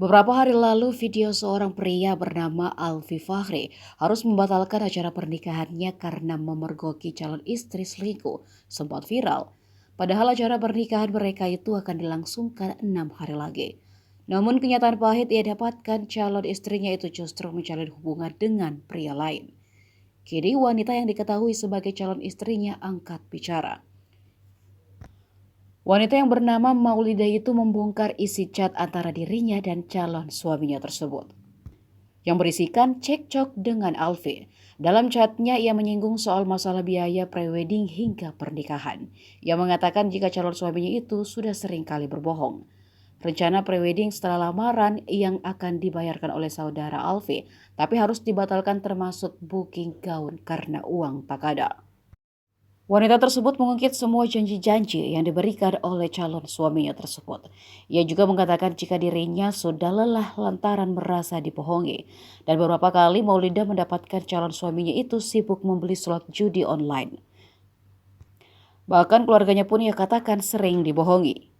Beberapa hari lalu, video seorang pria bernama Alfi Fahri harus membatalkan acara pernikahannya karena memergoki calon istri selingkuh sempat viral. Padahal acara pernikahan mereka itu akan dilangsungkan 6 hari lagi. Namun kenyataan pahit ia dapatkan, calon istrinya itu justru menjalin hubungan dengan pria lain. Kini wanita yang diketahui sebagai calon istrinya angkat bicara. Wanita yang bernama Maulidah itu membongkar isi chat antara dirinya dan calon suaminya tersebut, yang berisikan cekcok dengan Alfi. Dalam chatnya ia menyinggung soal masalah biaya prewedding hingga pernikahan. Ia mengatakan jika calon suaminya itu sudah sering kali berbohong. Rencana prewedding setelah lamaran yang akan dibayarkan oleh saudara Alfi, tapi harus dibatalkan termasuk booking gaun karena uang tak ada. Wanita tersebut mengungkit semua janji-janji yang diberikan oleh calon suaminya tersebut. Ia juga mengatakan jika dirinya sudah lelah lantaran merasa dibohongi. Dan beberapa kali Maulidah mendapatkan calon suaminya itu sibuk membeli slot judi online. Bahkan keluarganya pun ia katakan sering dibohongi.